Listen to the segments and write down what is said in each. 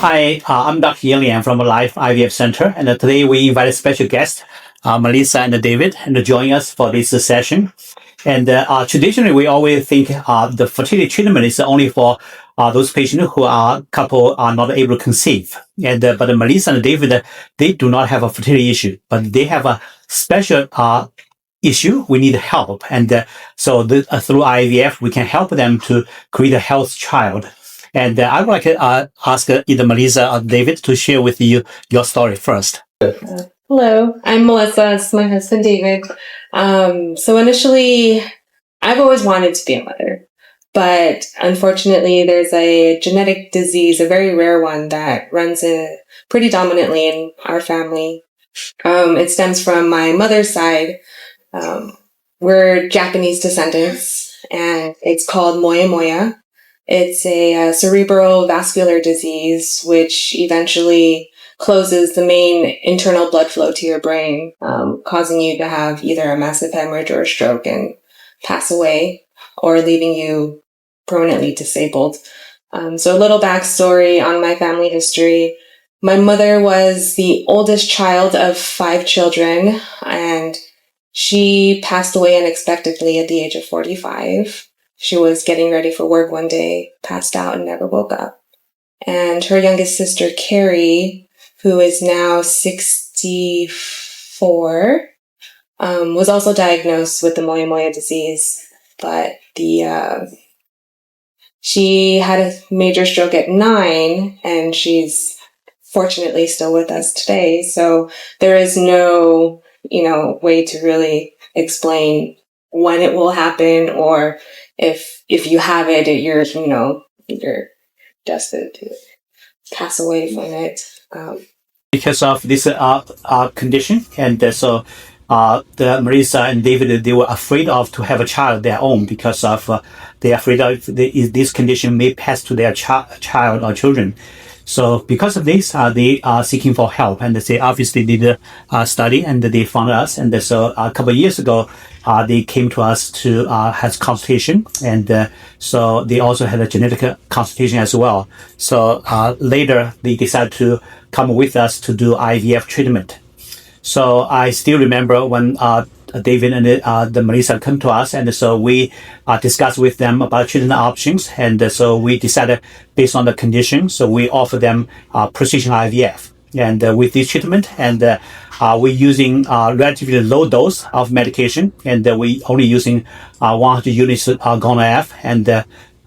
Hi, I'm Dr. Yelian from Life IVF Center, and today we invite a special guest, Melissa and David, and to join us for this session. And traditionally, we always think the fertility treatment is only for those patients who are couple are not able to conceive. And but Melissa and David, they do not have a fertility issue, but they have a special issue. We need help, and so through IVF, we can help them to create a healthy child. And I would like to ask either Melissa or David to share with you your story first. Hello, I'm Melissa. This is my husband, David. So initially, I've always wanted to be a mother, but unfortunately, there's a genetic disease, a very rare one that runs pretty dominantly in our family. It stems from my mother's side. We're Japanese descendants, and it's called Moya Moya. It's a cerebral vascular disease, which eventually closes the main internal blood flow to your brain, causing you to have either a massive hemorrhage or a stroke and pass away, or leaving you permanently disabled. So a little backstory on my family history. My mother was the oldest child of 5 children, and she passed away unexpectedly at the age of 45. She was getting ready for work one day, passed out, and never woke up. And her youngest sister, Carrie, who is now 64, was also diagnosed with the Moya Moya disease. But she had a major stroke at 9, and she's fortunately still with us today. So there is no, way to really explain when it will happen, or if you have it, you're destined to pass away from it. Because of this condition, and so the Melissa and David, they were afraid of to have a child of their own because of they're afraid of this condition may pass to their child or children. So because of this, they are seeking for help, and they obviously did a study, and they found us. And so a couple of years ago, they came to us to have consultation, and so they also had a genetic consultation as well. So later, they decided to come with us to do IVF treatment. So I still remember when David and the Melissa come to us, and so we discussed with them about treatment options, and so we decided based on the condition, so we offer them precision IVF, and with this treatment, and we're using relatively low dose of medication, and we only using 100 units of GONA-F and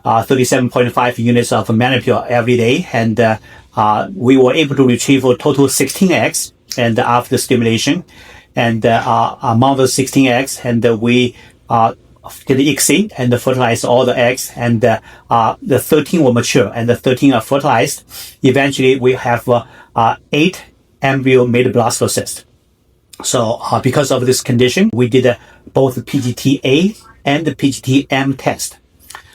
37.5 units of Manipure every day, and we were able to retrieve a total 16 eggs, and after stimulation. And among those 16 eggs, and we did exceed and fertilize all the eggs, and the 13 were mature, and the 13 are fertilized. Eventually, we have 8 embryo made blastocysts. So because of this condition, we did both the PGT-A and the PGT-M test.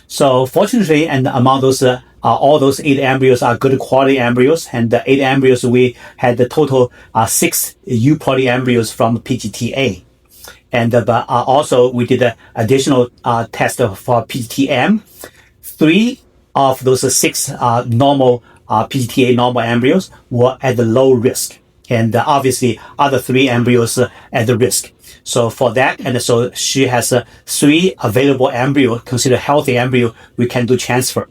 So fortunately, and among those all those 8 embryos are good quality embryos, and the 8 embryos, we had the total 6 U-poly embryos from PGT-A. And but also we did an additional test for PGT-M. 3 of those 6 normal PGT-A normal embryos were at the low risk, and obviously other 3 embryos at the risk. So for that, and so she has 3 available embryo, considered healthy embryo, we can do transfer.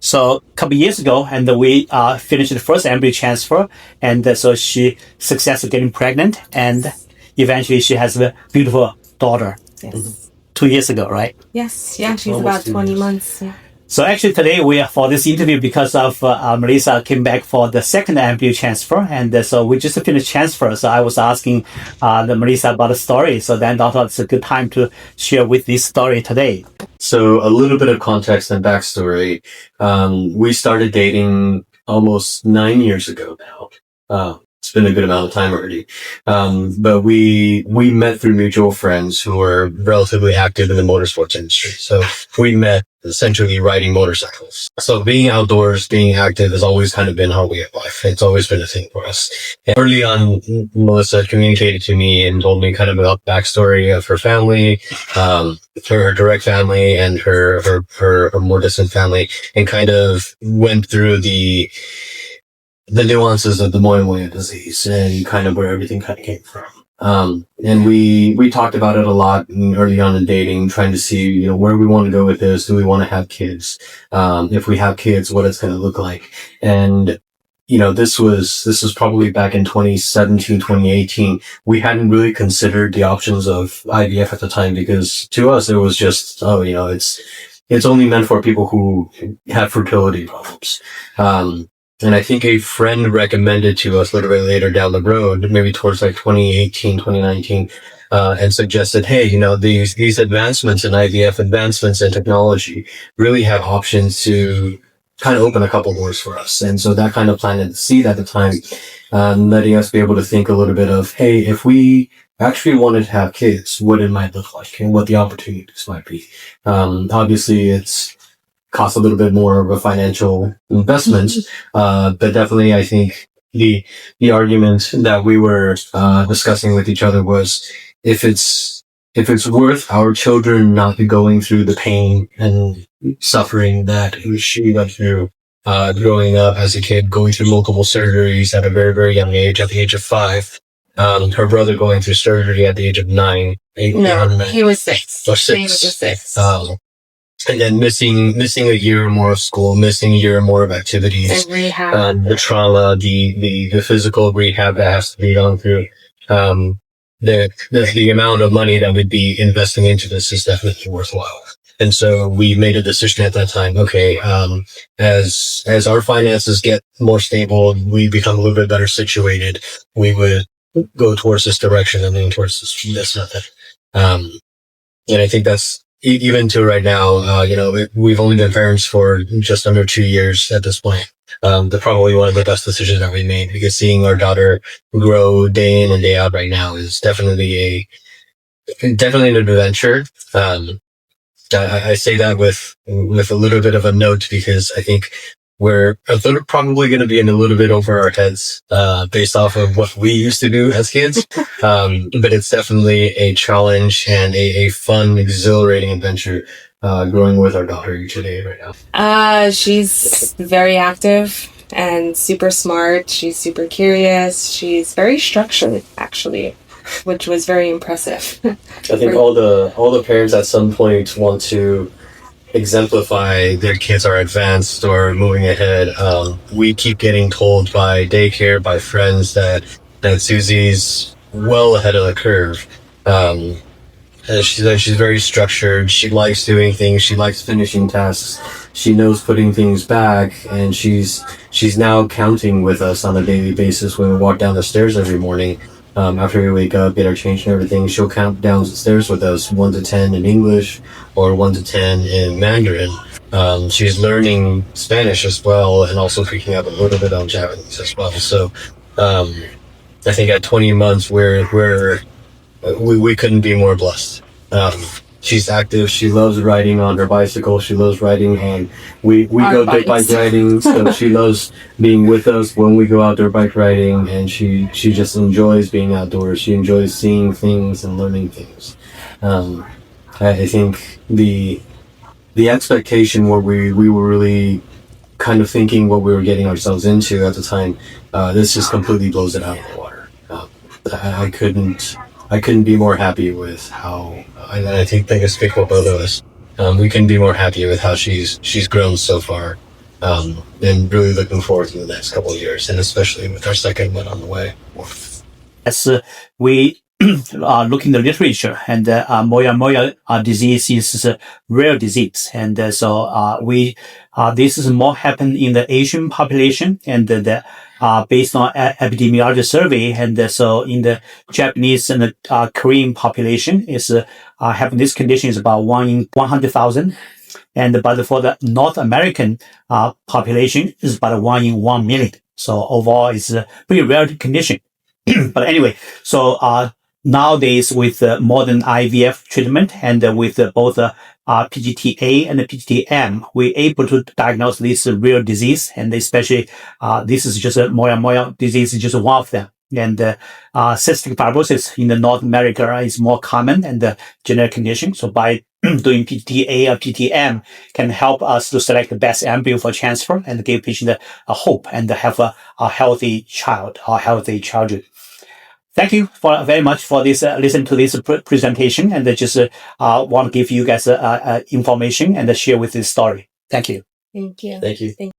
So a couple of years ago, and we finished the first embryo transfer, and so she successfully getting pregnant, and eventually she has a beautiful daughter. Yes. 2 years ago, right? Yes, yeah, she's about 20 months. Yeah. So actually today we are for this interview because of Melissa came back for the second embryo transfer, and so we just finished transfer. So I was asking the Melissa about the story. So then I thought it's a good time to share with this story today. So a little bit of context and backstory. We started dating almost 9 years ago now. It's been a good amount of time already. But we met through mutual friends who were relatively active in the motorsports industry. So we met essentially riding motorcycles. So being outdoors, being active has always kind of been our way of life. It's always been a thing for us. And early on, Melissa communicated to me and told me kind of about the backstory of her family, her direct family and her more distant family, and kind of went through the the nuances of the Moya Moya disease and kind of where everything kind of came from. And we talked about it a lot early on in dating, trying to see, you know, where we want to go with this. Do we want to have kids? If we have kids, what it's going to look like. And, you know, this was probably back in 2017, 2018. We hadn't really considered the options of IVF at the time because to us, it was just, oh, you know, it's only meant for people who have fertility problems. And I think a friend recommended to us a little bit later down the road, maybe towards like 2018, 2019, and suggested, hey, you know, these advancements in IVF, advancements in technology really have options to kind of open a couple doors for us. And so that kind of planted the seed at the time, letting us be able to think a little bit of, hey, if we actually wanted to have kids, what it might look like and what the opportunities might be. Obviously it's cost a little bit more of a financial investment, but definitely I think the argument that we were discussing with each other was if it's worth our children not going through the pain and suffering that she went through growing up as a kid, going through multiple surgeries at a very, very young age, at the age of 5. Her brother going through surgery at the age of 9. No, he was 6. Or 6. He was just 6. And then missing a year or more of school, missing a year or more of activities, and rehab, the trauma, the physical rehab that has to be gone through. The amount of money that we'd be investing into this is definitely worthwhile. And so we made a decision at that time. Okay, as our finances get more stable, we become a little bit better situated, we would go towards this direction and lean towards this method. And I think that's, even to right now, you know, we've only been parents for just under 2 years at this point. They're probably one of the best decisions that we made because seeing our daughter grow day in and day out right now is definitely an adventure. I say that with a little bit of a note because I think we're probably going to be in a little bit over our heads, based off of what we used to do as kids. But it's definitely a challenge and a fun, exhilarating adventure, growing with our daughter each day right now. She's very active and super smart. She's super curious. She's very structured, actually, which was very impressive. I think all the parents at some point want to exemplify their kids are advanced or moving ahead. We keep getting told by daycare, by friends that Susie's well ahead of the curve. And she's very structured. She likes doing things. She likes finishing tasks. She knows putting things back, and she's now counting with us on a daily basis when we walk down the stairs every morning. After we wake up, get our change and everything, she'll count down the stairs with us, 1 to 10 in English or 1 to 10 in Mandarin. She's learning Spanish as well and also picking up a little bit on Japanese as well. So, I think at 20 months, we couldn't be more blessed. She's active. She loves riding on her bicycle. She loves riding on, we go dirt bike riding. So she loves being with us when we go out dirt bike riding, and she just enjoys being outdoors. She enjoys seeing things and learning things. I think the expectation where we were really kind of thinking what we were getting ourselves into at the time, this just completely blows it out of the water. I couldn't be more happy with how, and I think I speak for both of us. We couldn't be more happy with how she's grown so far, and really looking forward to the next couple of years, and especially with our second one on the way. As we look in the literature, and Moya Moya disease is a rare disease, and so this is more happen in the Asian population, and based on epidemiology survey, and so in the Japanese and the Korean population is having this condition is about 1 in 100,000, and but for the North American population is about 1 in 1 million. So overall, it's a pretty rare condition. But anyway, so nowadays with modern IVF treatment and with both PGT-A and PGT-M, we're able to diagnose this rare disease, and especially this is just a Moya Moya disease is just one of them. And cystic fibrosis in the North America is more common and the genetic condition. So by doing PGT-A or PGT-M can help us to select the best embryo for transfer and give patient a hope and have a healthy child or healthy childhood. Thank you very much for this, listen to this presentation, and just want to give you guys information and share with this story. Thank you. Thank you. Thank you.